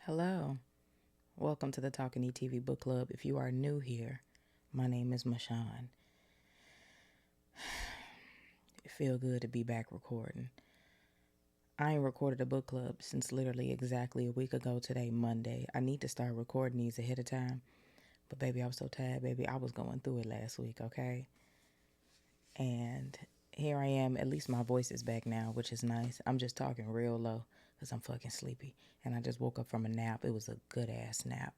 Hello, welcome to the Talking ETV Book Club. If you are new here, my name is Mashawn. It feel good to be back recording. I ain't recorded a book club since literally exactly a week ago today, Monday. I need to start recording these ahead of time, but baby, I was so tired, baby. I was going through it last week, okay? And here I am. At least my voice is back now, which is nice. I'm just talking real low because I'm fucking sleepy. And I just woke up from a nap. It was a good ass nap.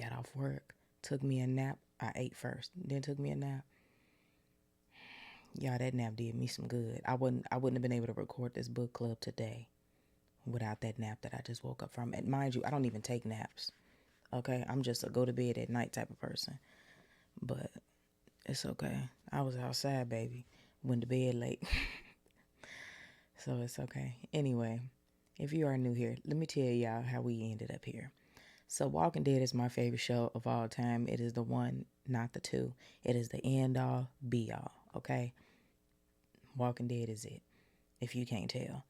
Got off work, took me a nap. I ate first, then took me a nap. Yeah, that nap did me some good. I wouldn't have been able to record this book club today without that nap that I just woke up from. And mind you, I don't even take naps. Okay, I'm just a go to bed at night type of person. But it's okay. I was outside, baby. Went to bed late. So it's okay. Anyway, if you are new here, let me tell y'all how we ended up here. So Walking Dead is my favorite show of all time. It is the one, not the two. It is the end all, be all, okay? Walking Dead is it, if you can't tell.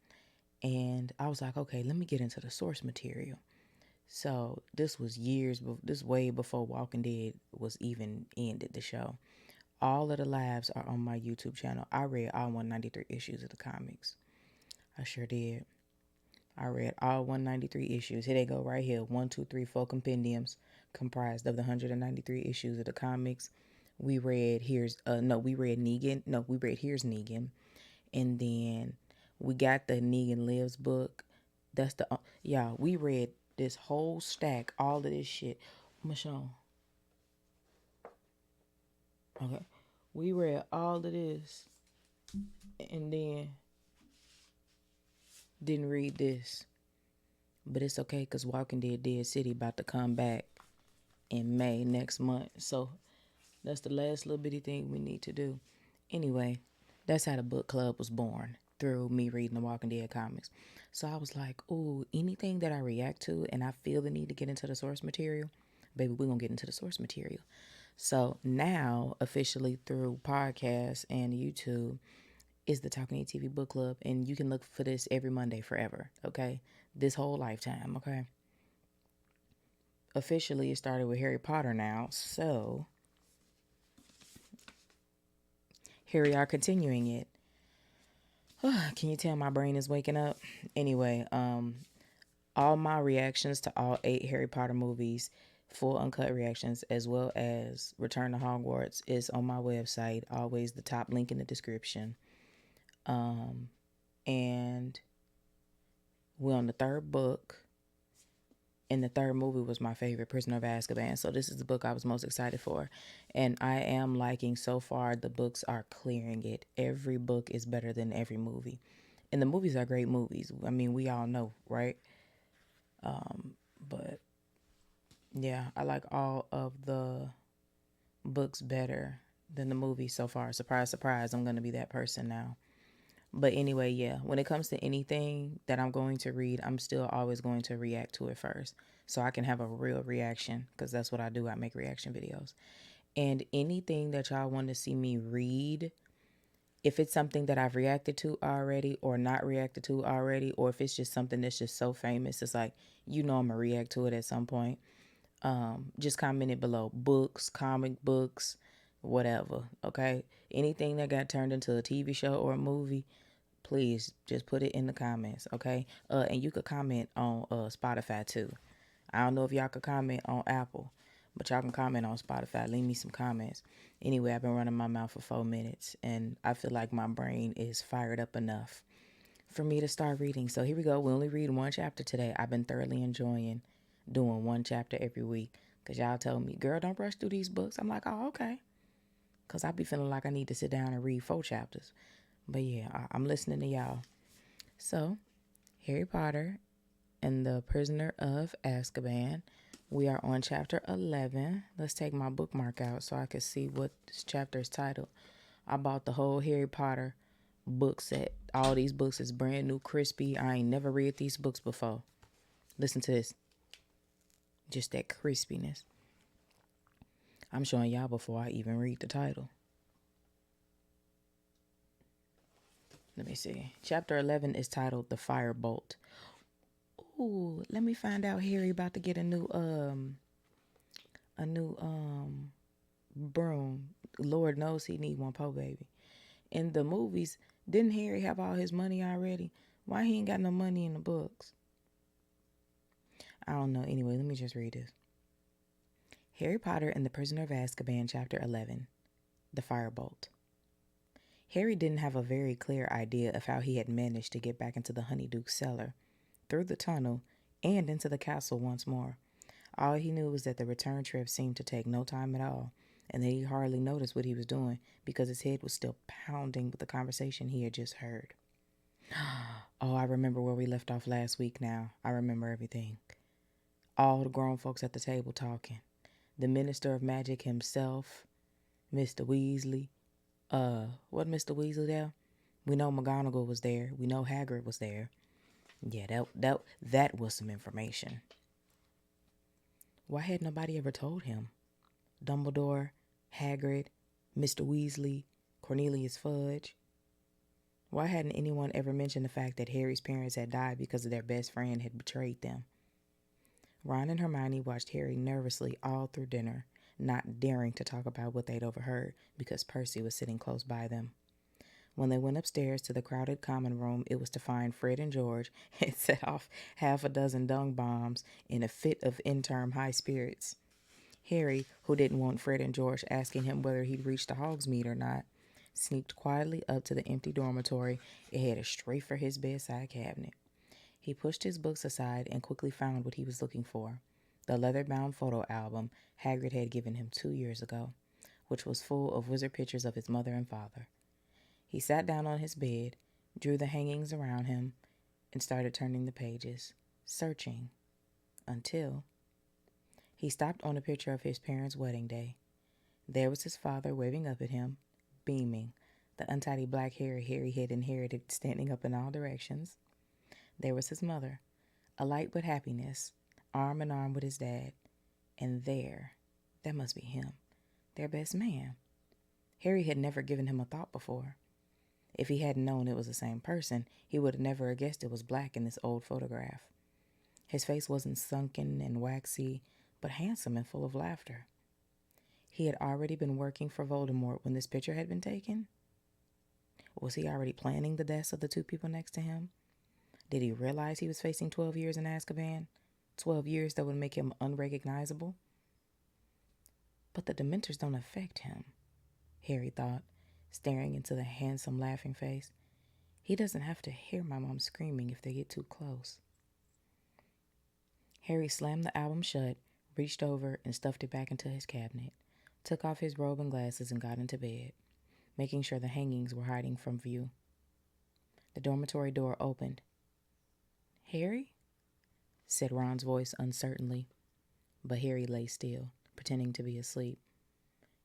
And I was like, okay, let me get into the source material. So this was this way before Walking Dead was even ended, the show. All of the lives are on my YouTube channel. I read all 193 issues of the comics. I sure did. I read all 193 issues. Here they go right here. One, two, three, four compendiums comprised of the 193 issues of the comics. We read we read Negan. No, we read Here's Negan. And then we got the Negan Lives book. That's the, y'all, we read this whole stack, all of this shit. Michonne, okay. We read all of this and then didn't read this. But it's okay because Walking Dead City about to come back in May next month. So that's the last little bitty thing we need to do. Anyway, that's how the book club was born, through me reading the Walking Dead comics. So I was like, ooh, anything that I react to and I feel the need to get into the source material, baby, we're going to get into the source material. So now, officially through podcasts and YouTube, is the Talking TV Book Club. And you can look for this every Monday forever, okay? This whole lifetime, okay? Officially, it started with Harry Potter now. So here we are continuing it. Can you tell my brain is waking up? Anyway, all my reactions to all 8 Harry Potter movies, full uncut reactions, as well as Return to Hogwarts, is on my website. Always the top link in the description. And we're on the third book. And the third movie was my favorite, Prisoner of Azkaban. So this is the book I was most excited for. And I am liking, so far, the books are clearing it. Every book is better than every movie. And the movies are great movies. I mean, we all know, right? But yeah, I like all of the books better than the movie so far. Surprise, surprise, I'm going to be that person now. But anyway, yeah, when it comes to anything that I'm going to read, I'm still always going to react to it first so I can have a real reaction, because that's what I do. I make reaction videos. And anything that y'all want to see me read, if it's something that I've reacted to already or not reacted to already, or if it's just something that's just so famous, it's like, I'm going to react to it at some point. Just comment it below. Books, comic books, whatever, okay? Anything that got turned into a TV show or a movie, please just put it in the comments, okay? And you could comment on Spotify too. I don't know if y'all could comment on Apple, but y'all can comment on Spotify. Leave me some comments. Anyway, I've been running my mouth for 4 minutes, and I feel like my brain is fired up enough for me to start reading. So here we go. We only read one chapter today. I've been thoroughly enjoying doing one chapter every week, because y'all told me, girl, don't rush through these books. I'm like, oh, okay. Because I be feeling like I need to sit down and read 4 chapters. But yeah, I'm listening to y'all. So, Harry Potter and the Prisoner of Azkaban. We are on chapter 11. Let's take my bookmark out so I can see what this chapter is titled. I bought the whole Harry Potter book set. All these books is brand new, crispy. I ain't never read these books before. Listen to this. Just that crispiness. I'm showing y'all before I even read the title. Let me see. Chapter 11 is titled The Firebolt. Ooh, let me find out Harry about to get a new broom. Lord knows he need one, po baby. In the movies, didn't Harry have all his money already? Why he ain't got no money in the books? I don't know. Anyway, let me just read this. Harry Potter and the Prisoner of Azkaban, Chapter 11, The Firebolt. Harry didn't have a very clear idea of how he had managed to get back into the Honeyduke's cellar, through the tunnel, and into the castle once more. All he knew was that the return trip seemed to take no time at all, and that he hardly noticed what he was doing because his head was still pounding with the conversation he had just heard. Oh, I remember where we left off last week now. I remember everything. All the grown folks at the table talking. The Minister of Magic himself, Mr. Weasley. What Mr. Weasley there? We know McGonagall was there. We know Hagrid was there. Yeah, that was some information. Why had nobody ever told him? Dumbledore, Hagrid, Mr. Weasley, Cornelius Fudge. Why hadn't anyone ever mentioned the fact that Harry's parents had died because their best friend had betrayed them? Ron and Hermione watched Harry nervously all through dinner, not daring to talk about what they'd overheard because Percy was sitting close by them. When they went upstairs to the crowded common room, it was to find Fred and George had set off half a dozen dung bombs in a fit of interim high spirits. Harry, who didn't want Fred and George asking him whether he'd reached the Hogsmeade or not, sneaked quietly up to the empty dormitory and headed straight for his bedside cabinet. He pushed his books aside and quickly found what he was looking for, the leather-bound photo album Hagrid had given him 2 years ago, which was full of wizard pictures of his mother and father. He sat down on his bed, drew the hangings around him, and started turning the pages, searching, until he stopped on a picture of his parents' wedding day. There was his father waving up at him, beaming, the untidy black hair Harry had inherited standing up in all directions. There was his mother, alight with happiness, arm in arm with his dad. And that must be him, their best man. Harry had never given him a thought before. If he hadn't known it was the same person, he would have never guessed it was black in this old photograph. His face wasn't sunken and waxy, but handsome and full of laughter. He had already been working for Voldemort when this picture had been taken? Was he already planning the deaths of the two people next to him? Did he realize he was facing 12 years in Azkaban? 12 years that would make him unrecognizable? But the Dementors don't affect him, Harry thought, staring into the handsome, laughing face. He doesn't have to hear my mom screaming if they get too close. Harry slammed the album shut, reached over and stuffed it back into his cabinet, took off his robe and glasses and got into bed, making sure the hangings were hiding from view. The dormitory door opened. "Harry?" said Ron's voice uncertainly, but Harry lay still, pretending to be asleep.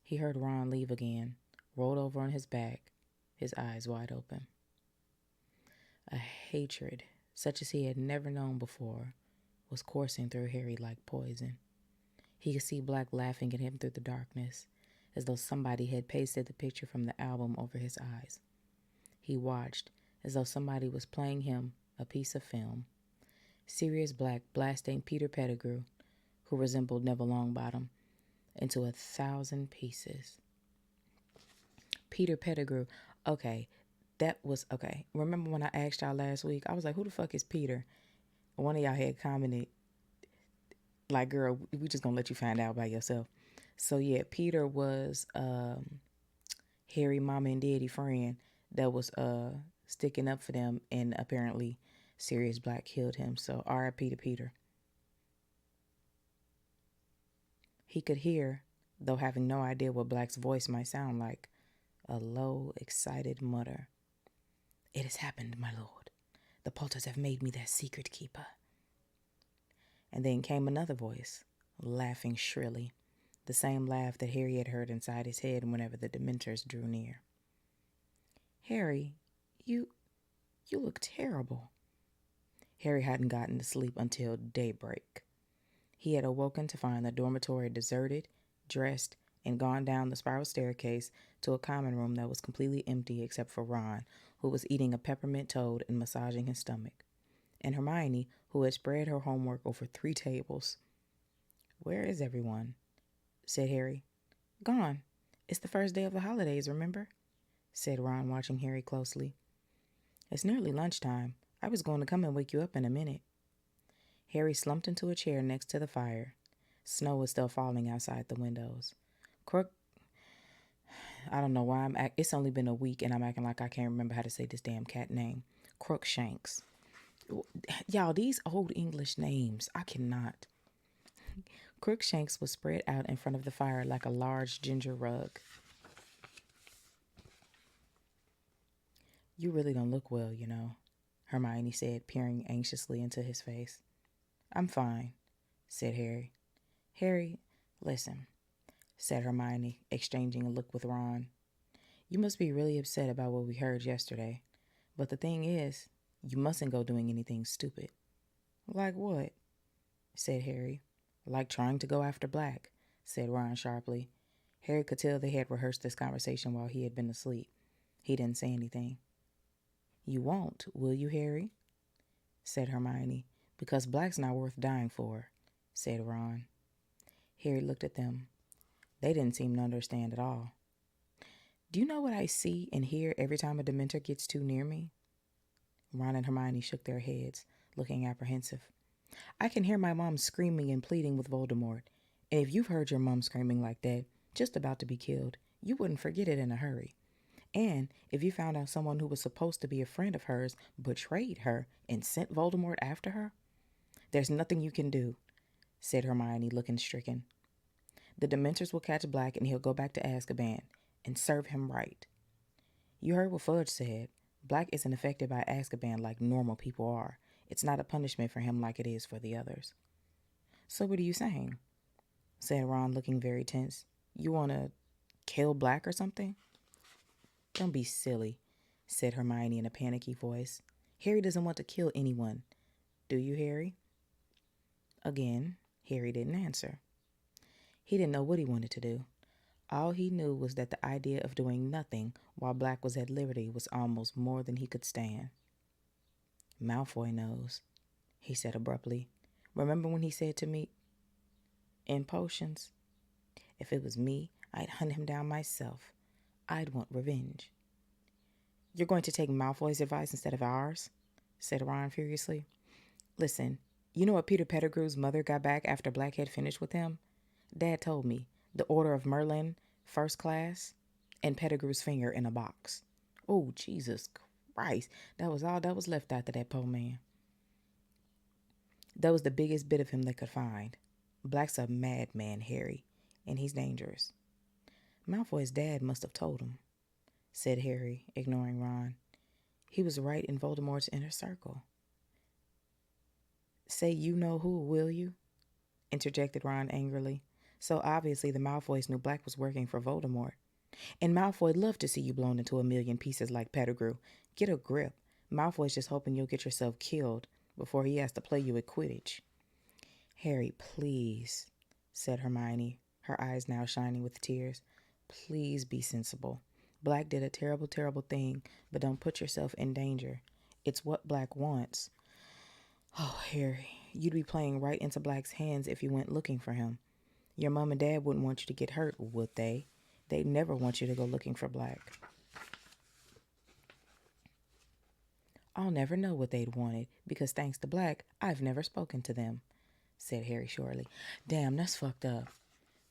He heard Ron leave again, rolled over on his back, his eyes wide open. A hatred, such as he had never known before, was coursing through Harry like poison. He could see Black laughing at him through the darkness, as though somebody had pasted the picture from the album over his eyes. He watched, as though somebody was playing him a piece of film. Sirius Black blasting Peter Pettigrew, who resembled Neville Longbottom, into 1,000 pieces. Peter Pettigrew. Okay, that was okay. Remember when I asked y'all last week? I was like, who the fuck is Peter? One of y'all had commented, like, girl, we just gonna let you find out by yourself. So yeah, Peter was Harry, mama, and daddy friend that was sticking up for them, and apparently Sirius Black killed him. So R.I.P. to Peter. He could hear, though having no idea what Black's voice might sound like, a low, excited mutter. "It has happened, my lord. The Potters have made me their secret keeper." And then came another voice, laughing shrilly, the same laugh that Harry had heard inside his head whenever the Dementors drew near. "Harry, you look terrible." Harry hadn't gotten to sleep until daybreak. He had awoken to find the dormitory deserted, dressed, and gone down the spiral staircase to a common room that was completely empty except for Ron, who was eating a peppermint toad and massaging his stomach. and Hermione, who had spread her homework over 3 tables. "Where is everyone?" said Harry. "Gone. It's the first day of the holidays, remember?" said Ron, watching Harry closely. "It's nearly lunchtime. I was going to come and wake you up in a minute." Harry slumped into a chair next to the fire. Snow was still falling outside the windows. Crook, I don't know why it's only been a week and I'm acting like I can't remember how to say this damn cat name. Crookshanks. Y'all, these old English names, I cannot. Crookshanks was spread out in front of the fire like a large ginger rug. "You really don't look well, you know," Hermione said, peering anxiously into his face. "I'm fine," said Harry. "Harry, listen," said Hermione, exchanging a look with Ron. "You must be really upset about what we heard yesterday. But the thing is, you mustn't go doing anything stupid." "Like what?" said Harry. "Like trying to go after Black," said Ron sharply. Harry could tell they had rehearsed this conversation while he had been asleep. He didn't say anything. "You won't, will you, Harry?" said Hermione. "Because Black's not worth dying for," said Ron. Harry looked at them. They didn't seem to understand at all. "Do you know what I see and hear every time a Dementor gets too near me?" Ron and Hermione shook their heads, looking apprehensive. "I can hear my mom screaming and pleading with Voldemort. And if you've heard your mom screaming like that, just about to be killed, you wouldn't forget it in a hurry. And if you found out someone who was supposed to be a friend of hers betrayed her and sent Voldemort after her, there's nothing you can do," said Hermione, looking stricken. "The Dementors will catch Black and he'll go back to Azkaban, and serve him right. You heard what Fudge said. Black isn't affected by Azkaban like normal people are. It's not a punishment for him like it is for the others." "So what are you saying?" said Ron, looking very tense. "You want to kill Black or something?" "Don't be silly," said Hermione in a panicky voice. "Harry doesn't want to kill anyone. Do you, Harry?" Again, Harry didn't answer. He didn't know what he wanted to do. All he knew was that the idea of doing nothing while Black was at liberty was almost more than he could stand. "Malfoy knows," he said abruptly. "Remember when he said to me, 'In potions, if it was me, I'd hunt him down myself. I'd want revenge.'" "You're going to take Malfoy's advice instead of ours?" said Ron furiously. "Listen, you know what Peter Pettigrew's mother got back after Black had finished with him? Dad told me. The Order of Merlin, first class, and Pettigrew's finger in a box. Oh, Jesus Christ. That was all that was left after that poor man. That was the biggest bit of him they could find. Black's a madman, Harry, and he's dangerous." "Malfoy's dad must have told him," said Harry, ignoring Ron. "He was right in Voldemort's inner circle." "Say you know who, will you?" interjected Ron angrily. "So obviously the Malfoys knew Black was working for Voldemort. And Malfoy'd love to see you blown into a million pieces like Pettigrew. Get a grip. Malfoy's just hoping you'll get yourself killed before he has to play you at Quidditch." "Harry, please," said Hermione, her eyes now shining with tears. "Please be sensible. Black did a terrible, terrible thing, but don't put yourself in danger. It's what Black wants." "Oh, Harry, you'd be playing right into Black's hands if you went looking for him. Your mom and dad wouldn't want you to get hurt, would they? They'd never want you to go looking for Black." "I'll never know what they'd wanted, because thanks to Black, I've never spoken to them," said Harry shortly. Damn, that's fucked up.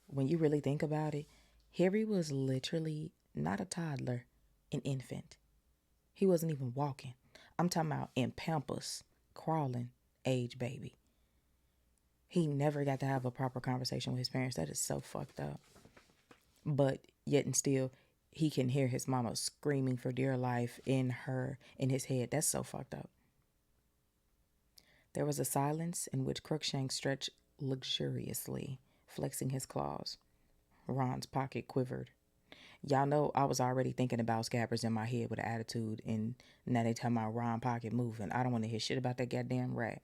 When you really think about it, Harry was literally not a toddler, an infant. He wasn't even walking. I'm talking about in Pampers, crawling, age baby. He never got to have a proper conversation with his parents. That is so fucked up. But yet and still, he can hear his mama screaming for dear life in his head. That's so fucked up. There was a silence in which Crookshanks stretched luxuriously, flexing his claws. Ron's pocket quivered. Y'all know I was already thinking about Scabbers in my head with an attitude, and now they tell my Ron pocket moving. I don't want to hear shit about that goddamn rat.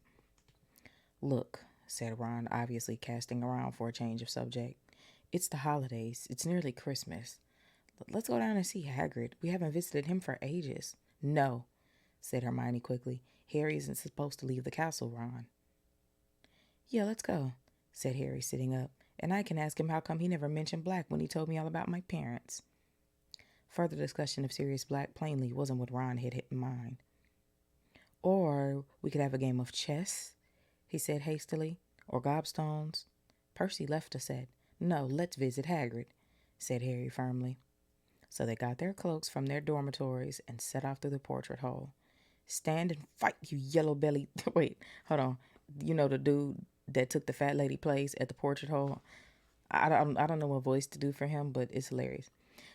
"Look," said Ron, obviously casting around for a change of subject. "It's the holidays. It's nearly Christmas. Let's go down and see Hagrid. We haven't visited him for ages." "No," said Hermione quickly. Harry isn't supposed to leave the castle, Ron. Yeah, let's go, said Harry, sitting up, and I can ask him how come he never mentioned Black when he told me all about my parents. Further discussion of Sirius Black plainly wasn't what Ron had in mind. Or we could have a game of chess, he said hastily, or gobstones. Percy Lefter said, no, let's visit Hagrid, said Harry firmly. So they got their cloaks from their dormitories and set off through the portrait hole. Stand and fight, you yellow-bellied... Wait, hold on. You know the dude that took the fat lady place at the portrait hole? I don't know what voice to do for him, but it's hilarious.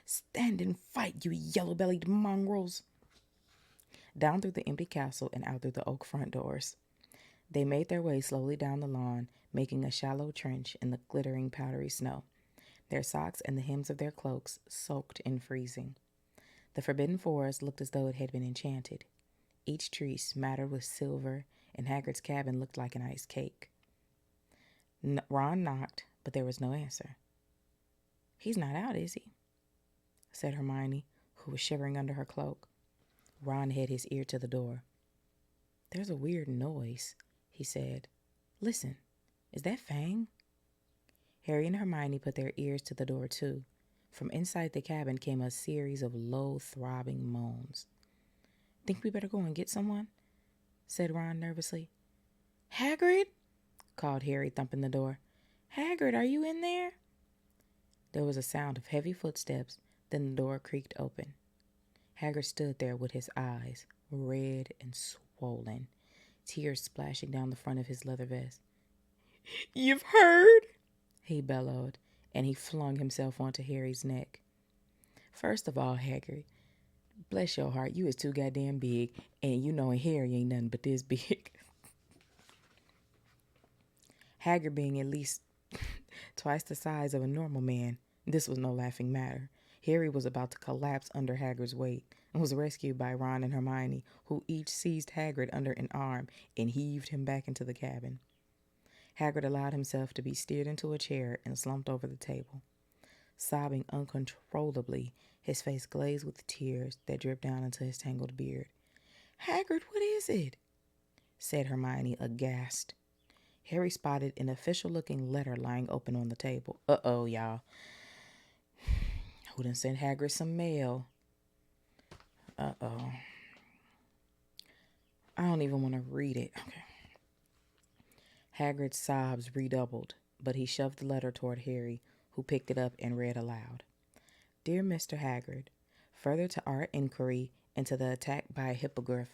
Stand and fight, you yellow-bellied mongrels. Down through the empty castle and out through the oak front doors. They made their way slowly down the lawn, making a shallow trench in the glittering powdery snow, their socks and the hems of their cloaks soaked in freezing. The forbidden forest looked as though it had been enchanted. Each tree smattered with silver, and Hagrid's cabin looked like an ice cake. Ron knocked, but there was no answer. He's not out, is he? Said Hermione, who was shivering under her cloak. Ron had his ear to the door. There's a weird noise, he said. Listen, is that Fang? Harry and Hermione put their ears to the door, too. From inside the cabin came a series of low, throbbing moans. Think we better go and get someone? Said Ron nervously. Hagrid? Called Harry, thumping the door. Hagrid, are you in there? There was a sound of heavy footsteps, then the door creaked open. Hagrid stood there with his eyes, red and swollen, tears splashing down the front of his leather vest. You've heard? He bellowed, and he flung himself onto Harry's neck. First of all, Hagrid, bless your heart, you is too goddamn big, and you know Harry ain't nothing but this big. Hagrid being at least twice the size of a normal man, this was no laughing matter. Harry was about to collapse under Hagrid's weight and was rescued by Ron and Hermione, who each seized Hagrid under an arm and heaved him back into the cabin. Hagrid allowed himself to be steered into a chair and slumped over the table. Sobbing uncontrollably, his face glazed with tears that dripped down into his tangled beard. Hagrid, what is it? Said Hermione, aghast. Harry spotted an official-looking letter lying open on the table. Uh-oh, y'all. Who done sent Hagrid some mail? Uh-oh. I don't even want to read it. Okay. Hagrid's sobs redoubled, but he shoved the letter toward Harry, who picked it up and read aloud. Dear Mr. Hagrid, further to our inquiry into the attack by a hippogriff.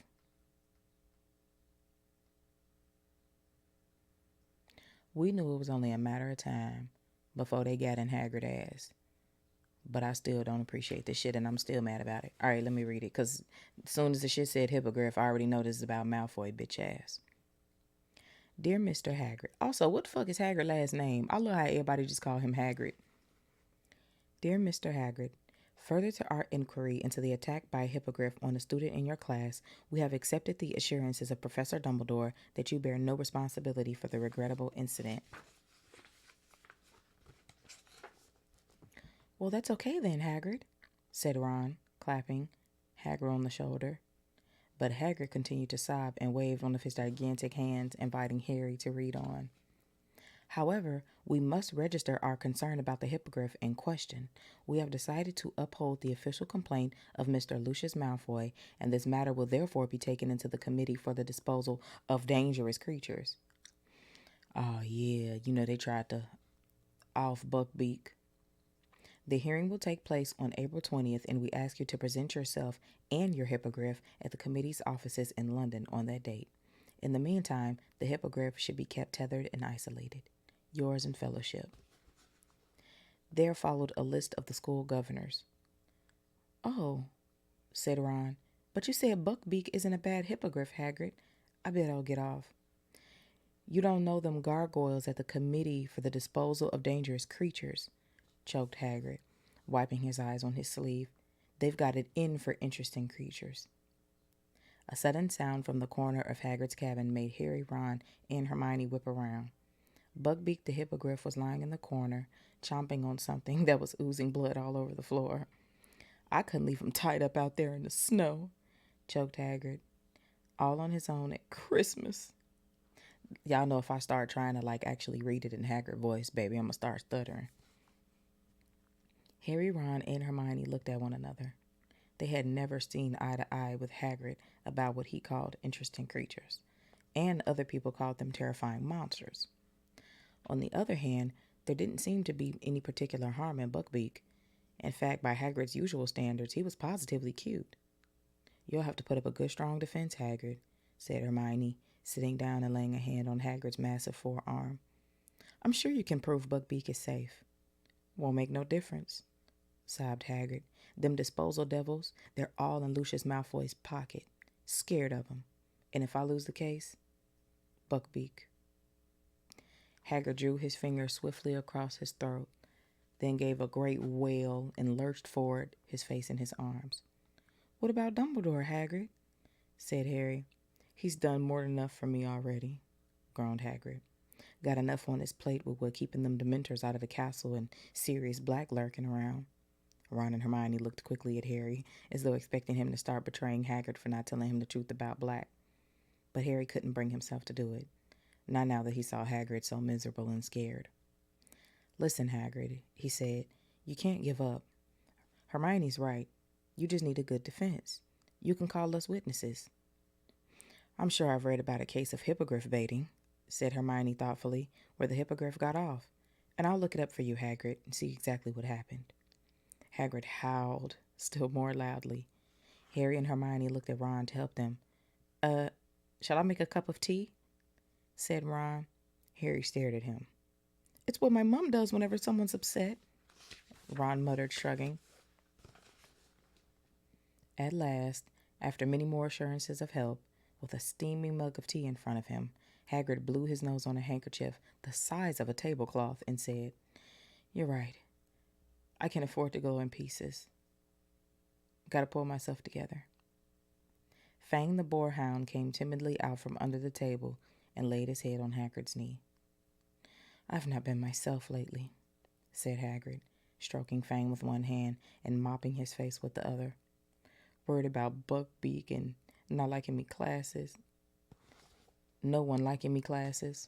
We knew it was only a matter of time before they got in Hagrid's ass. But I still don't appreciate this shit, and I'm still mad about it. All right, let me read it, because as soon as the shit said hippogriff, I already know this is about Malfoy, bitch ass. Dear Mr. Hagrid. Also, what the fuck is Hagrid's last name? I love how everybody just call him Hagrid. Dear Mr. Hagrid, further to our inquiry into the attack by a hippogriff on a student in your class, we have accepted the assurances of Professor Dumbledore that you bear no responsibility for the regrettable incident. Well, that's okay then, Hagrid, said Ron, clapping Hagrid on the shoulder. But Hagrid continued to sob and waved one of his gigantic hands, inviting Harry to read on. However, we must register our concern about the hippogriff in question. We have decided to uphold the official complaint of Mr. Lucius Malfoy, and this matter will therefore be taken into the Committee for the Disposal of Dangerous Creatures. Oh, yeah, they tried to off Buckbeak. The hearing will take place on April 20th, and we ask you to present yourself and your hippogriff at the committee's offices in London on that date. In the meantime, the hippogriff should be kept tethered and isolated. Yours in fellowship. There followed a list of the school governors. Oh, said Ron, but you said Buckbeak isn't a bad hippogriff, Hagrid. I bet I'll get off. You don't know them gargoyles at the Committee for the Disposal of Dangerous Creatures, choked Hagrid, wiping his eyes on his sleeve. They've got it in for interesting creatures. A sudden sound from the corner of Hagrid's cabin made Harry, Ron, and Hermione whip around. Buckbeak the hippogriff was lying in the corner, chomping on something that was oozing blood all over the floor. I couldn't leave him tied up out there in the snow, choked Hagrid. all on his own at Christmas. Y'all know if I start trying to like actually read it in Hagrid voice, baby, I'm gonna start stuttering. Harry, Ron, and Hermione looked at one another. They had never seen eye to eye with Hagrid about what he called interesting creatures, and other people called them terrifying monsters. On the other hand, there didn't seem to be any particular harm in Buckbeak. In fact, by Hagrid's usual standards, he was positively cute. You'll have to put up a good strong defense, Hagrid, said Hermione, sitting down and laying a hand on Hagrid's massive forearm. I'm sure you can prove Buckbeak is safe. Won't make no difference, sobbed Hagrid. Them disposal devils, they're all in Lucius Malfoy's pocket. Scared of him. And if I lose the case, Buckbeak. Hagrid drew his finger swiftly across his throat, then gave a great wail and lurched forward, his face in his arms. What about Dumbledore, Hagrid? Said Harry. He's done more than enough for me already, groaned Hagrid. Got enough on his plate with what keeping them Dementors out of the castle and Sirius Black lurking around. Ron and Hermione looked quickly at Harry, as though expecting him to start betraying Hagrid for not telling him the truth about Black. But Harry couldn't bring himself to do it, not now that he saw Hagrid so miserable and scared. Listen, Hagrid, he said, you can't give up. Hermione's right. You just need a good defense. You can call us witnesses. I'm sure I've read about a case of hippogriff baiting, said Hermione thoughtfully, where the hippogriff got off. And I'll look it up for you, Hagrid, and see exactly what happened. Hagrid howled, still more loudly. Harry and Hermione looked at Ron to help them. Shall I make a cup of tea? Said Ron. Harry stared at him. It's what my mom does whenever someone's upset, Ron muttered, shrugging. At last, after many more assurances of help, with a steaming mug of tea in front of him, Hagrid blew his nose on a handkerchief the size of a tablecloth and said, You're right. I can afford to go in pieces. Gotta pull myself together. Fang the boarhound came timidly out from under the table and laid his head on Hagrid's knee. I've not been myself lately, said Hagrid, stroking Fang with one hand and mopping his face with the other. Worried about Buckbeak and not liking me classes. No one liking me classes.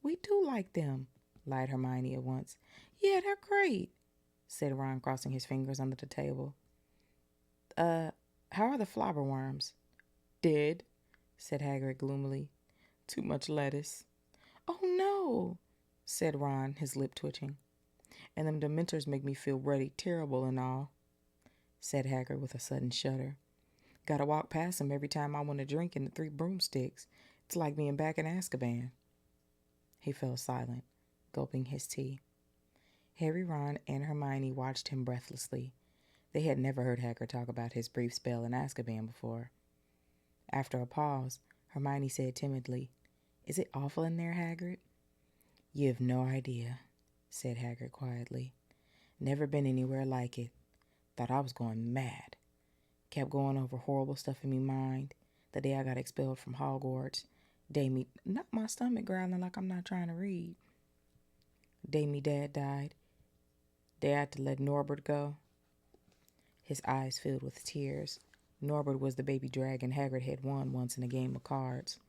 We do like them, lied Hermione at once. Yeah, they're great, said Ron, crossing his fingers under the table. How are the flobberworms? Dead, said Hagrid gloomily. Too much lettuce. Oh no, said Ron, his lip twitching. And them Dementors make me feel ruddy terrible and all, said Hagrid with a sudden shudder. Gotta walk past them every time I want to drink in the 3 broomsticks. It's like being back in Azkaban. He fell silent, gulping his tea. Harry, Ron, and Hermione watched him breathlessly. They had never heard Hagrid talk about his brief spell in Azkaban before. After a pause, Hermione said timidly, Is it awful in there, Hagrid? You have no idea, said Hagrid quietly. Never been anywhere like it. Thought I was going mad. Kept going over horrible stuff in me mind. The day I got expelled from Hogwarts. Day me, not my stomach growling like I'm not trying to read. Day me dad died. Day I had to let Norbert go. His eyes filled with tears. Norbert was the baby dragon Hagrid had won once in a game of cards.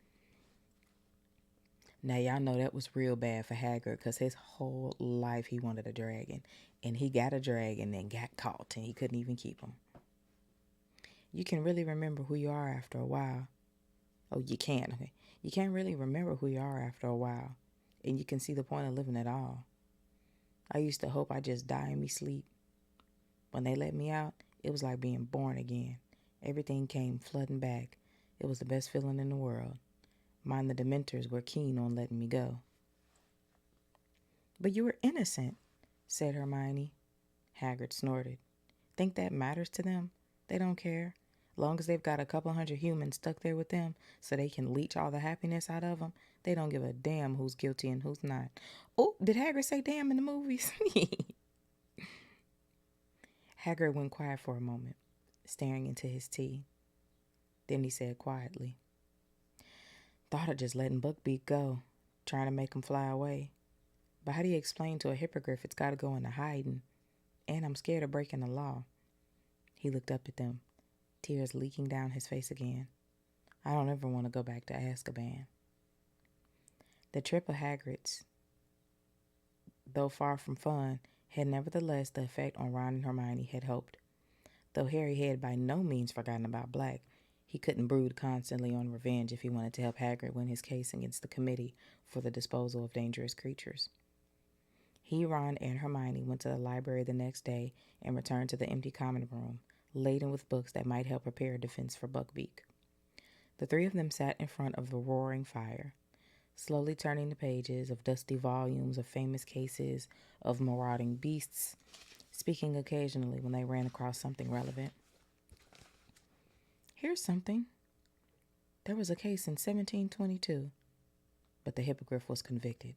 Now y'all know that was real bad for Hagrid because his whole life he wanted a dragon. And he got a dragon and got caught and he couldn't even keep him. You can really remember who you are after a while. Oh, you can, okay. You can't really remember who you are after a while. And you can see the point of living at all. I used to hope I just die in me sleep. When they let me out, it was like being born again. Everything came flooding back. It was the best feeling in the world. Mind the Dementors were keen on letting me go. But you were innocent, said Hermione. Hagrid snorted. Think that matters to them? They don't care. Long as they've got a couple hundred humans stuck there with them so they can leech all the happiness out of them, they don't give a damn who's guilty and who's not. Oh, did Hagrid say damn in the movies? Hagrid went quiet for a moment, staring into his tea. Then he said quietly, Thought of just letting Buckbeak go, trying to make him fly away. But how do you explain to a hippogriff it's got to go into hiding? And I'm scared of breaking the law. He looked up at them, tears leaking down his face again. I don't ever want to go back to Azkaban. The trip of Hagrid's, though far from fun, had nevertheless the effect on Ron and Hermione had hoped. Though Harry had by no means forgotten about Black, he couldn't brood constantly on revenge if he wanted to help Hagrid win his case against the Committee for the Disposal of Dangerous Creatures. He, Ron, and Hermione went to the library the next day and returned to the empty common room, laden with books that might help prepare a defense for Buckbeak. The three of them sat in front of the roaring fire, slowly turning the pages of dusty volumes of famous cases of marauding beasts, speaking occasionally when they ran across something relevant. Here's something. There was a case in 1722, but the hippogriff was convicted.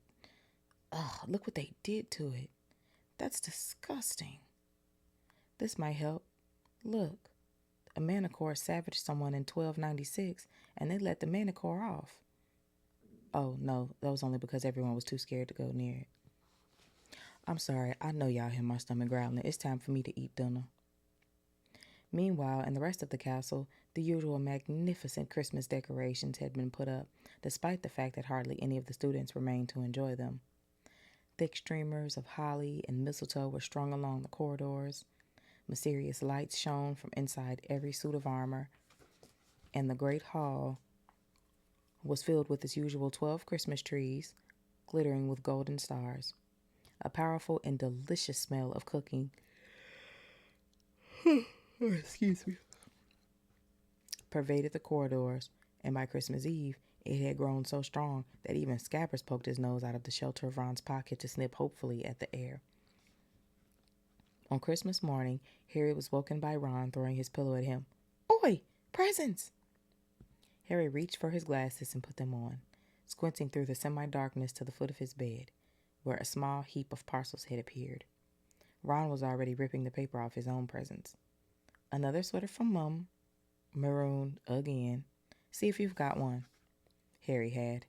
Ugh, look what they did to it. That's disgusting. This might help. Look, a Manicore savaged someone in 1296, and they let the Manicore off. Oh, no, that was only because everyone was too scared to go near it. I'm sorry, I know y'all hear my stomach growling. It's time for me to eat dinner. Meanwhile, in the rest of the castle, the usual magnificent Christmas decorations had been put up, despite the fact that hardly any of the students remained to enjoy them. Thick streamers of holly and mistletoe were strung along the corridors. Mysterious lights shone from inside every suit of armor, and the great hall was filled with its usual 12 Christmas trees, glittering with golden stars. A powerful and delicious smell of cooking pervaded the corridors, and by Christmas Eve, it had grown so strong that even Scabbers poked his nose out of the shelter of Ron's pocket to sniff hopefully at the air. On Christmas morning, Harry was woken by Ron throwing his pillow at him. Oi! Presents! Harry reached for his glasses and put them on, squinting through the semi-darkness to the foot of his bed, where a small heap of parcels had appeared. Ron was already ripping the paper off his own presents. Another sweater from Mum. Maroon again. See if you've got one. Harry had.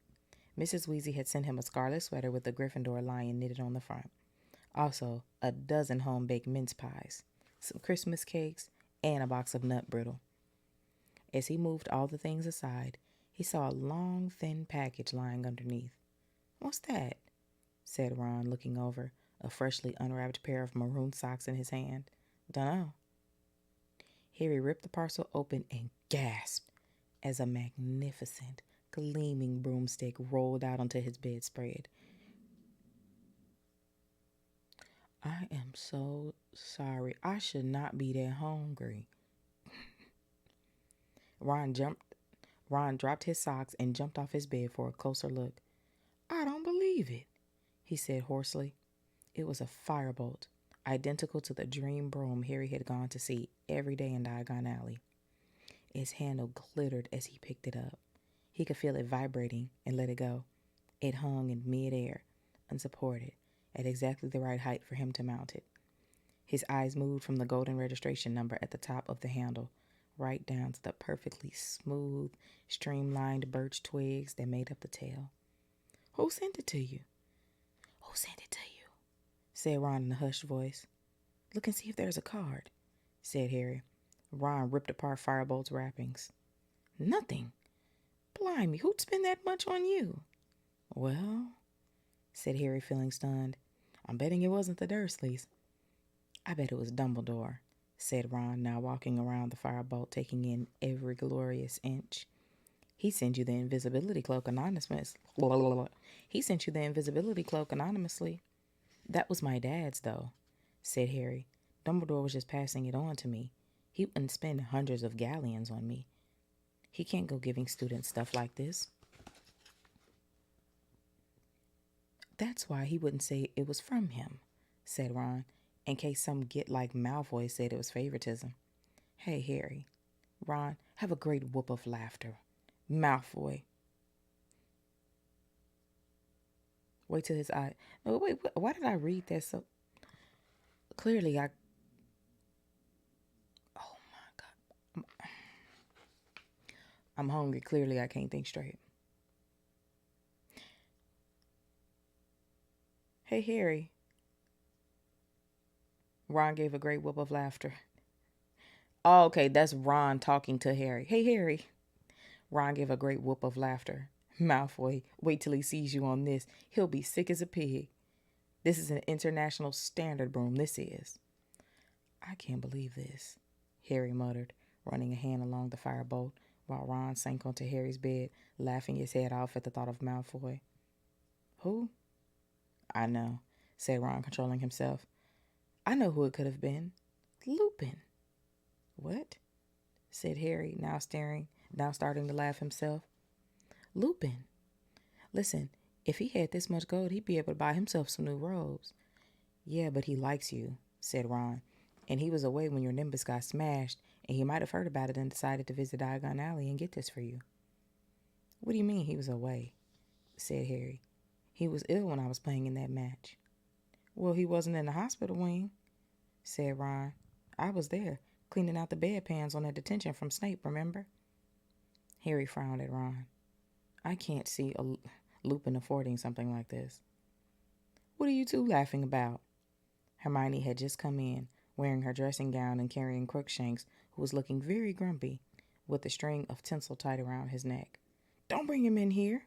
Mrs. Weasley had sent him a scarlet sweater with the Gryffindor lion knitted on the front. Also, a dozen home-baked mince pies, some Christmas cakes, and a box of nut brittle. As he moved all the things aside, he saw a long, thin package lying underneath. What's that? Said Ron, looking over, a freshly unwrapped pair of maroon socks in his hand. Dunno. Harry ripped the parcel open and gasped as a magnificent, gleaming broomstick rolled out onto his bedspread. I am so sorry. I should not be that hungry. Ron dropped his socks and jumped off his bed for a closer look. I don't believe it, he said hoarsely. It was a firebolt, identical to the dream broom Harry had gone to see every day in Diagon Alley. Its handle glittered as he picked it up. He could feel it vibrating and let it go. It hung in mid-air, unsupported, at exactly the right height for him to mount it. His eyes moved from the golden registration number at the top of the handle, right down to the perfectly smooth, streamlined birch twigs that made up the tail. Who sent it to you? Who sent it to you? Said Ron in a hushed voice. Look and see if there's a card, said Harry. Ron ripped apart Firebolt's wrappings. Nothing. Blimey, who'd spend that much on you? Well, said Harry, feeling stunned. I'm betting it wasn't the Dursleys. I bet it was Dumbledore, said Ron, now walking around the firebolt, taking in every glorious inch. He sent you the invisibility cloak anonymously. He sent you the invisibility cloak anonymously. That was my dad's, though, said Harry. Dumbledore was just passing it on to me. He wouldn't spend hundreds of galleons on me. He can't go giving students stuff like this. That's why he wouldn't say it was from him, said Ron, in case some git like Malfoy said it was favoritism. Hey, Harry. Ron, have a great whoop of laughter. Malfoy. Wait till his eye. Oh, wait, why did I read that so clearly? Oh my God. I'm hungry. Clearly, I can't think straight. Hey, Harry. Ron gave a great whoop of laughter. Oh, okay, that's Ron talking to Harry. Hey, Harry. Ron gave a great whoop of laughter. Malfoy, wait till he sees you on this. He'll be sick as a pig. This is an international standard broom, this is. I can't believe this, Harry muttered, running a hand along the firebolt, while Ron sank onto Harry's bed, laughing his head off at the thought of Malfoy. Who? I know, said Ron, controlling himself. I know who it could have been. Lupin. What? Said Harry, now starting to laugh himself. Lupin. Listen, if he had this much gold, he'd be able to buy himself some new robes. Yeah, but he likes you, said Ron. And he was away when your Nimbus got smashed, and he might have heard about it and decided to visit Diagon Alley and get this for you. What do you mean he was away? Said Harry. He was ill when I was playing in that match. Well, he wasn't in the hospital wing, said Ron. I was there, cleaning out the bedpans on that detention from Snape, remember? Harry frowned at Ron. I can't see a Lupin affording something like this. What are you two laughing about? Hermione had just come in, wearing her dressing gown and carrying Crookshanks, who was looking very grumpy, with a string of tinsel tied around his neck. Don't bring him in here,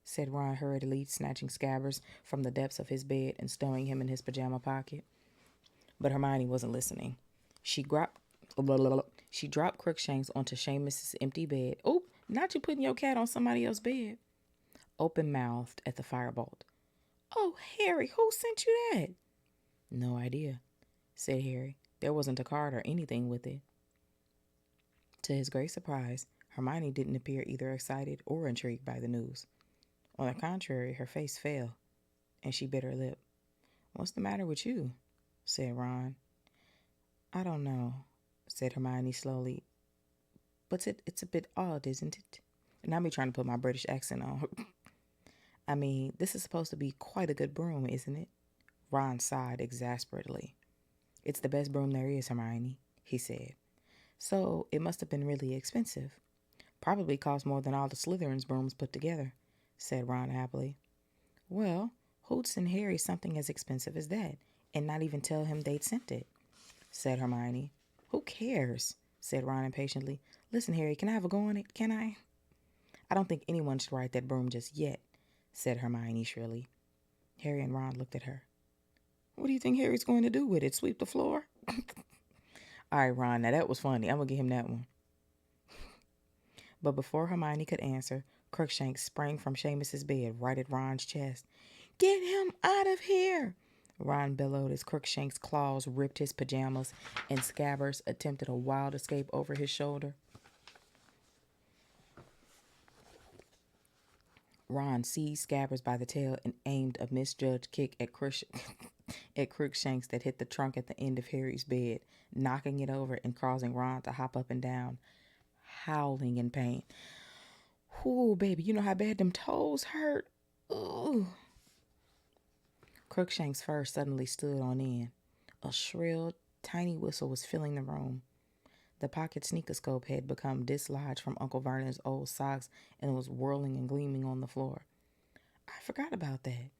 said Ron hurriedly, snatching Scabbers from the depths of his bed and stowing him in his pajama pocket. But Hermione wasn't listening. She dropped Crookshanks onto Seamus's empty bed. Oh, not you putting your cat on somebody else's bed. Open-mouthed at the firebolt. Oh, Harry, who sent you that? No idea, said Harry. There wasn't a card or anything with it. To his great surprise, Hermione didn't appear either excited or intrigued by the news. On the contrary, her face fell, and she bit her lip. What's the matter with you? Said Ron. I don't know, said Hermione slowly. But it's a bit odd, isn't it? Not me trying to put my British accent on. I mean, this is supposed to be quite a good broom, isn't it? Ron sighed exasperately. It's the best broom there is, Hermione, he said. So it must have been really expensive. Probably cost more than all the Slytherin's brooms put together, said Ron happily. Well, who'd send Harry something as expensive as that, and not even tell him they'd sent it, said Hermione. Who cares, said Ron impatiently. Listen, Harry, can I have a go on it, can I? I don't think anyone should ride that broom just yet, said Hermione shrilly. Harry and Ron looked at her. What do you think Harry's going to do with it, sweep the floor? All right, Ron, now that was funny. I'm going to give him that one. But before Hermione could answer, Crookshanks sprang from Seamus's bed right at Ron's chest. Get him out of here! Ron bellowed as Crookshanks' claws ripped his pajamas and Scabbers attempted a wild escape over his shoulder. Ron seized Scabbers by the tail and aimed a misjudged kick at Crookshanks that hit the trunk at the end of Harry's bed, knocking it over and causing Ron to hop up and down, howling in pain. Ooh, baby, you know how bad them toes hurt? Ooh. Crookshanks' fur suddenly stood on end. A shrill, tiny whistle was filling the room. The pocket sneakoscope had become dislodged from Uncle Vernon's old socks and was whirling and gleaming on the floor. I forgot about that,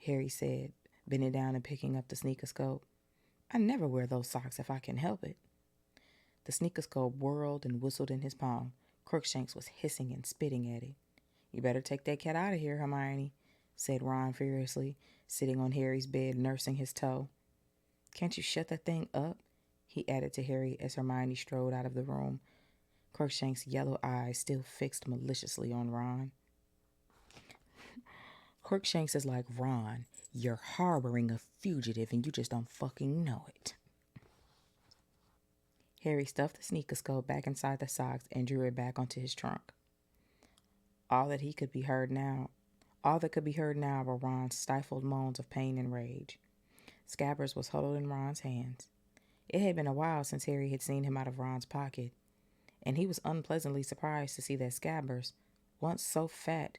Harry said, bending down and picking up the sneakoscope. I never wear those socks if I can help it. The sneakoscope whirled and whistled in his palm. Crookshanks was hissing and spitting at it. You better take that cat out of here, Hermione, said Ron furiously, sitting on Harry's bed nursing his toe. Can't you shut that thing up? He added to Harry as Hermione strode out of the room, Crookshanks' yellow eyes still fixed maliciously on Ron. Crookshanks is like, Ron, you're harboring a fugitive and you just don't fucking know it. Harry stuffed the sneakoscope back inside the socks and drew it back onto his trunk. All that could be heard now were Ron's stifled moans of pain and rage. Scabbers was huddled in Ron's hands. It had been a while since Harry had seen him out of Ron's pocket, and he was unpleasantly surprised to see that Scabbers, once so fat,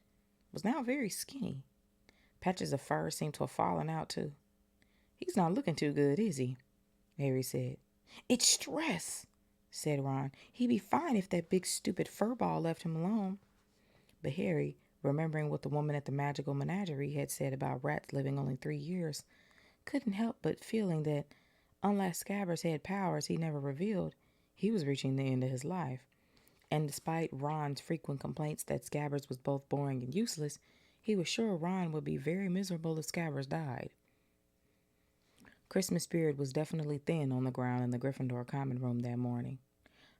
was now very skinny. Patches of fur seemed to have fallen out, too. He's not looking too good, is he? Harry said. It's stress, said Ron. He'd be fine if that big stupid furball left him alone. But Harry, remembering what the woman at the magical menagerie had said about rats living only 3 years, couldn't help but feeling that, unless Scabbers had powers he never revealed, he was reaching the end of his life. And despite Ron's frequent complaints that Scabbers was both boring and useless, he was sure Ron would be very miserable if Scabbers died. Christmas spirit was definitely thin on the ground in the Gryffindor common room that morning.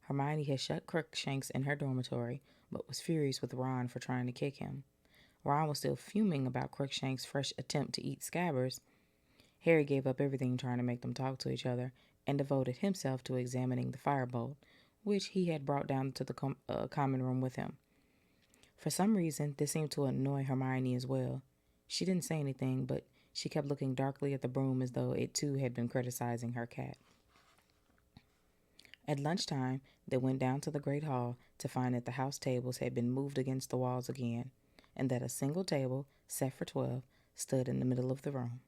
Hermione had shut Crookshanks in her dormitory, but was furious with Ron for trying to kick him. Ron was still fuming about Crookshanks' fresh attempt to eat Scabbers. Harry gave up everything trying to make them talk to each other and devoted himself to examining the firebolt, which he had brought down to the common room with him. For some reason, this seemed to annoy Hermione as well. She didn't say anything, but she kept looking darkly at the broom as though it too had been criticizing her cat. At lunchtime, they went down to the great hall to find that the house tables had been moved against the walls again, and that a single table, set for 12, stood in the middle of the room.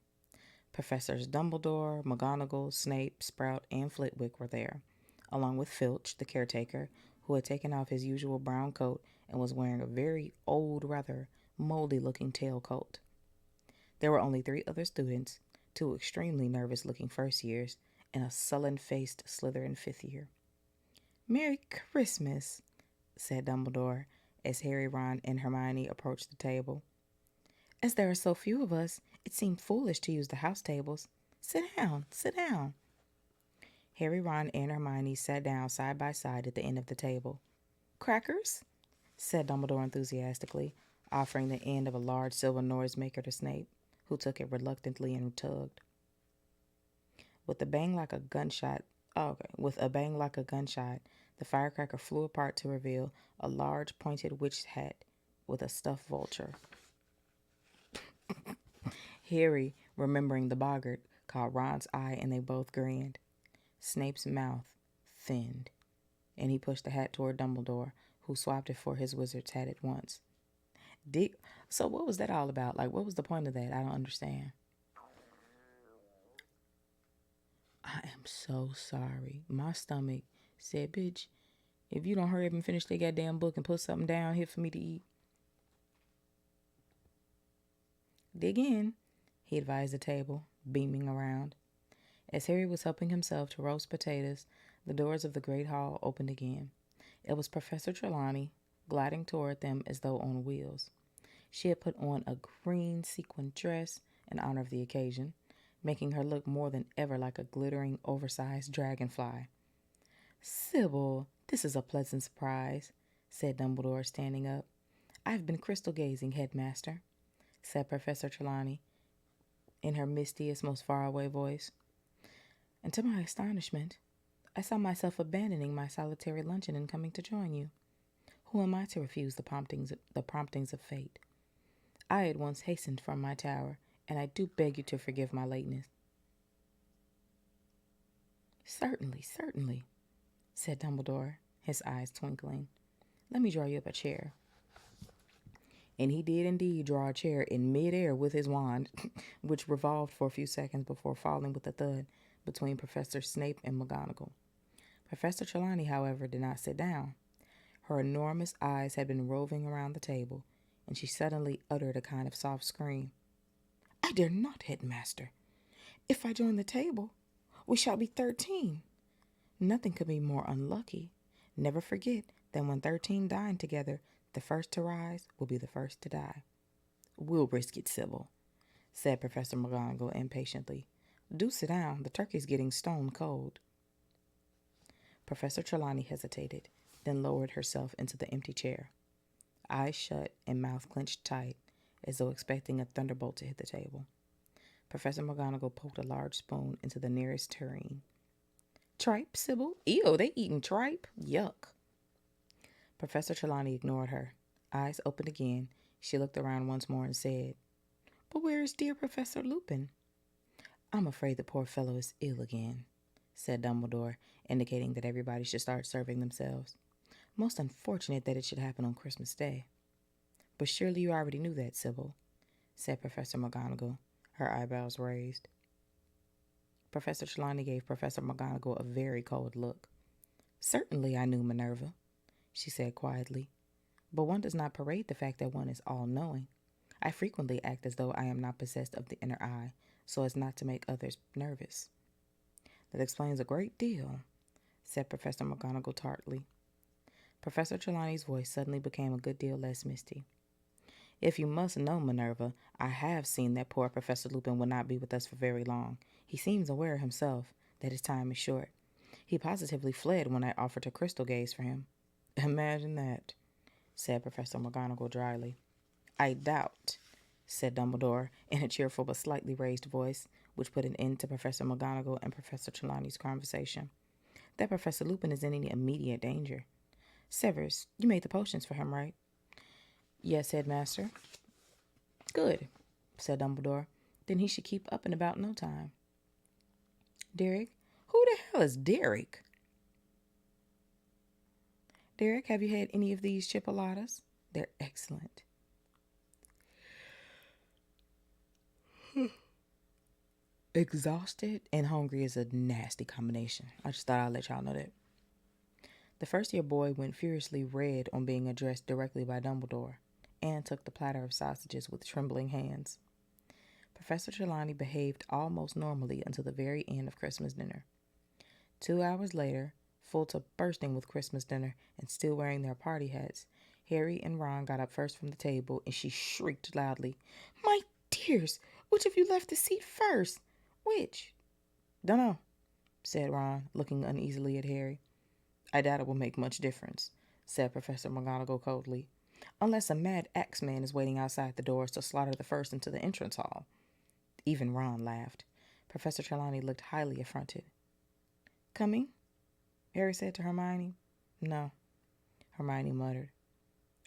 Professors Dumbledore, McGonagall, Snape, Sprout, and Flitwick were there, along with Filch, the caretaker, who had taken off his usual brown coat and was wearing a very old, rather moldy-looking tailcoat. There were only 3 other students, 2 extremely nervous-looking first years, and a sullen-faced Slytherin fifth year. "Merry Christmas," said Dumbledore, as Harry, Ron, and Hermione approached the table. "As there are so few of us, it seemed foolish to use the house tables. Sit down, sit down." Harry, Ron, and Hermione sat down side by side at the end of the table. "Crackers?" said Dumbledore enthusiastically, offering the end of a large silver noisemaker to Snape, who took it reluctantly and tugged. With a bang like a gunshot, the firecracker flew apart to reveal a large pointed witch's hat with a stuffed vulture. Harry, remembering the boggart, caught Ron's eye and they both grinned. Snape's mouth thinned, and he pushed the hat toward Dumbledore, who swapped it for his wizard's hat at once. So what was that all about? Like, what was the point of that? I don't understand. I am so sorry. My stomach said, "Bitch, if you don't hurry up and finish that goddamn book and put something down here for me to eat." "Dig in," he advised the table, beaming around. As Harry was helping himself to roast potatoes, the doors of the great hall opened again. It was Professor Trelawney, gliding toward them as though on wheels. She had put on a green sequined dress in honor of the occasion, making her look more than ever like a glittering, oversized dragonfly. "Sybil, this is a pleasant surprise," said Dumbledore, standing up. "I've been crystal gazing, headmaster," said Professor Trelawney, in her mistiest, most faraway voice. "And to my astonishment, I saw myself abandoning my solitary luncheon and coming to join you. Who am I to refuse the promptings of fate? I at once hastened from my tower, and I do beg you to forgive my lateness." "Certainly, certainly," said Dumbledore, his eyes twinkling. "Let me draw you up a chair." And he did indeed draw a chair in midair with his wand, which revolved for a few seconds before falling with a thud between Professor Snape and McGonagall. Professor Trelawney, however, did not sit down. Her enormous eyes had been roving around the table, and she suddenly uttered a kind of soft scream. "I dare not, headmaster. If I join the table, we shall be 13. Nothing could be more unlucky. Never forget that when 13 dine together, the first to rise will be the first to die." "We'll risk it, Sybil," said Professor McGonagall impatiently. "Do sit down. The turkey's getting stone cold." Professor Trelawney hesitated, then lowered herself into the empty chair, eyes shut and mouth clenched tight, as though expecting a thunderbolt to hit the table. Professor McGonagall poked a large spoon into the nearest tureen. "Tripe, Sybil? Ew, they eating tripe? Yuck." Professor Trelawney ignored her. Eyes opened again, she looked around once more and said, "But where is dear Professor Lupin?" "I'm afraid the poor fellow is ill again," said Dumbledore, indicating that everybody should start serving themselves. "Most unfortunate that it should happen on Christmas Day." "But surely you already knew that, Sybil," said Professor McGonagall, her eyebrows raised. Professor Trelawney gave Professor McGonagall a very cold look. "Certainly I knew, Minerva," she said quietly, "but one does not parade the fact that one is all-knowing. I frequently act as though I am not possessed of the inner eye, so as not to make others nervous." "That explains a great deal," said Professor McGonagall tartly. Professor Trelawney's voice suddenly became a good deal less misty. If you must know, Minerva, I have seen that poor Professor Lupin will not be with us for very long. He seems aware himself that his time is short. He positively fled when I offered to crystal gaze for him. Imagine that, said Professor McGonagall dryly. I doubt, said Dumbledore in a cheerful but slightly raised voice, which put an end to Professor McGonagall and Professor Trelawney's conversation, that Professor Lupin is in any immediate danger. Severus, you made the potions for him, right? Yes, Headmaster. Good, said Dumbledore. Then he should keep up in about no time. Derek? Who the hell is Derek? Derek, have you had any of these chipolatas? They're excellent. Exhausted and hungry is a nasty combination. I just thought I'd let y'all know that. The first-year boy went furiously red on being addressed directly by Dumbledore, and took the platter of sausages with trembling hands. Professor Trelawney behaved almost normally until the very end of Christmas dinner. 2 hours later, full to bursting with Christmas dinner and still wearing their party hats, Harry and Ron got up first from the table, and she shrieked loudly, "My dears, which of you left the seat first? Which?" "Dunno," said Ron, looking uneasily at Harry. "I doubt it will make much difference," said Professor McGonagall coldly, "unless a mad axeman is waiting outside the doors to slaughter the first into the entrance hall." Even Ron laughed. Professor Trelawney looked highly affronted. "Coming?" Harry said to Hermione. "No," Hermione muttered.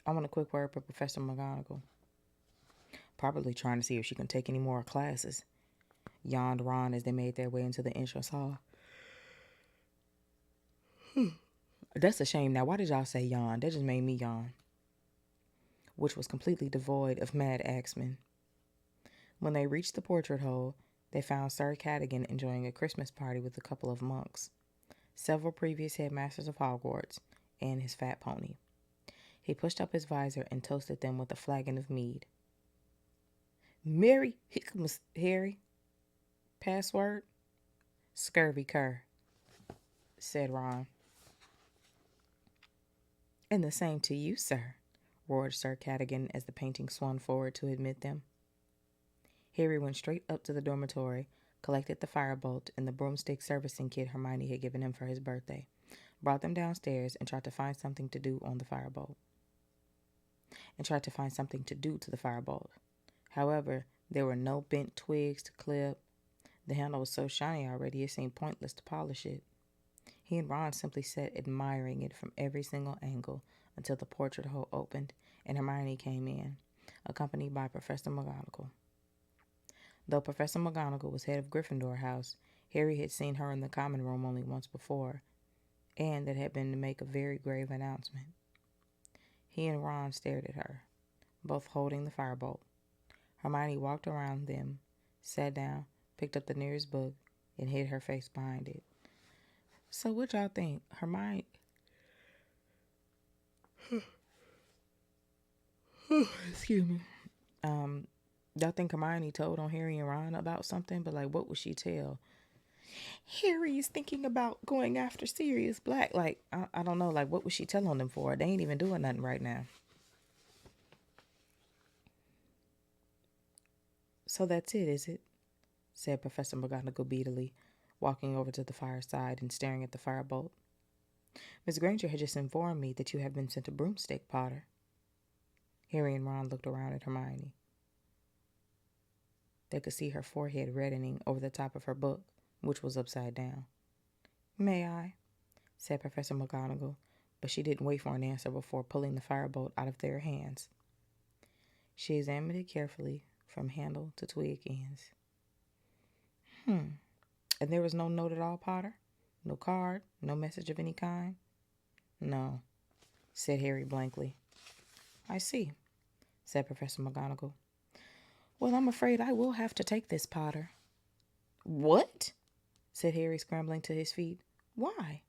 "I want a quick word with Professor McGonagall." "Probably trying to see if she can take any more classes," yawned Ron as they made their way into the entrance hall. That's a shame. Now, why did y'all say yawn? That just made me yawn. Which was completely devoid of mad axemen. When they reached the portrait hole, they found Sir Cadogan enjoying a Christmas party with a couple of monks, several previous headmasters of Hogwarts, and his fat pony. He pushed up his visor and toasted them with a flagon of mead. "Merry Hickmas, Harry." "Password?" "Scurvy cur," said Ron. "And the same to you, sir," roared Sir Cadogan as the painting swung forward to admit them. Harry went straight up to the dormitory, collected the firebolt and the broomstick servicing kit Hermione had given him for his birthday, brought them downstairs, and tried to find something to do on the firebolt. To the firebolt. However, there were no bent twigs to clip. The handle was so shiny already it seemed pointless to polish it. He and Ron simply sat admiring it from every single angle until the portrait hole opened and Hermione came in, accompanied by Professor McGonagall. Though Professor McGonagall was head of Gryffindor House, Harry had seen her in the common room only once before, and that had been to make a very grave announcement. He and Ron stared at her, both holding the firebolt. Hermione walked around them, sat down, picked up the nearest book, and hid her face behind it. "So what y'all think? Hermione..." Excuse me. Y'all think Hermione told on Harry and Ron about something? But, what would she tell? "Harry is thinking about going after Sirius Black." I don't know. What would she tell on them for? They ain't even doing nothing right now. "So that's it, is it?" said Professor McGonagall beadily, walking over to the fireside and staring at the firebolt. "Miss Granger had just informed me that you have been sent a broomstick, Potter." Harry and Ron looked around at Hermione. They could see her forehead reddening over the top of her book, which was upside down. "May I?" said Professor McGonagall, but she didn't wait for an answer before pulling the firebolt out of their hands. She examined it carefully from handle to twig ends. And there was no note at all, Potter? No card? No message of any kind?" "No," said Harry blankly. "I see," said Professor McGonagall. "Well, I'm afraid I will have to take this, Potter." "What?" said Harry, scrambling to his feet. "Why?"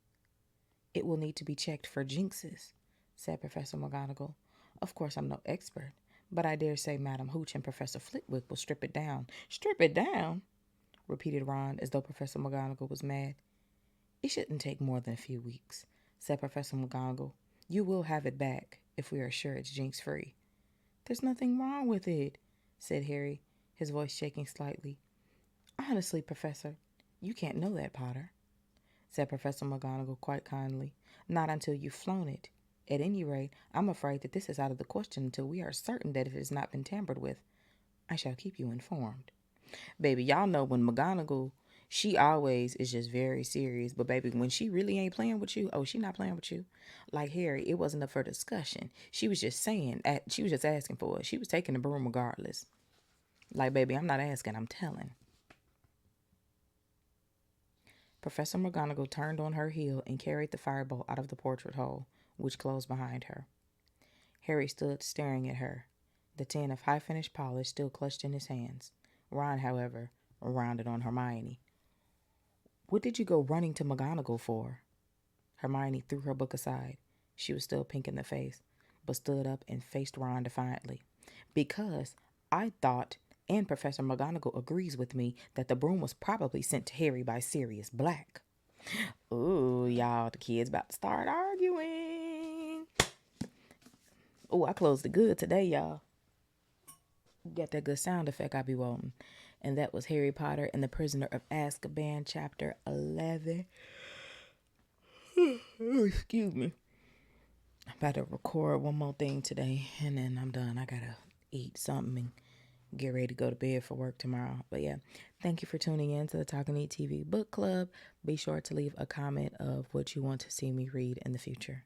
"It will need to be checked for jinxes," said Professor McGonagall. "Of course, I'm no expert, but I dare say Madam Hooch and Professor Flitwick will strip it down." "Strip it down?" repeated Ron, as though Professor McGonagall was mad. "It shouldn't take more than a few weeks," said Professor McGonagall. You will have it back if we are sure it's jinx free. There's nothing wrong with it, said Harry, his voice shaking slightly. Honestly, Professor, you can't know that, Potter, said Professor McGonagall quite kindly. Not until you've flown it. At any rate, I'm afraid that this is out of the question until we are certain that it has not been tampered with. I shall keep you informed. Baby, y'all know when McGonagall, she always is just very serious. But baby, when she really ain't playing with you, oh, she not playing with you. Like Harry, it wasn't up for discussion. She was just saying, she was just asking for it. She was taking the broom regardless. Like, baby, I'm not asking, I'm telling. Professor McGonagall turned on her heel and carried the firebolt out of the portrait hole, which closed behind her. Harry stood staring at her, the tin of high-finished polish still clutched in his hands. Ron, however, rounded on Hermione. What did you go running to McGonagall for? Hermione threw her book aside. She was still pink in the face, but stood up and faced Ron defiantly. Because I thought, and Professor McGonagall agrees with me, that the broom was probably sent to Harry by Sirius Black. Ooh, y'all, the kids about to start arguing. Ooh, I closed it good today, y'all. Got that good sound effect I be wanting. And that was Harry Potter and the Prisoner of Azkaban, Chapter 11. Oh, excuse me. I'm about to record one more thing today, and then I'm done. I gotta eat something and get ready to go to bed for work tomorrow. But yeah, thank you for tuning in to the Talking Neat TV Book Club. Be sure to leave a comment of what you want to see me read in the future.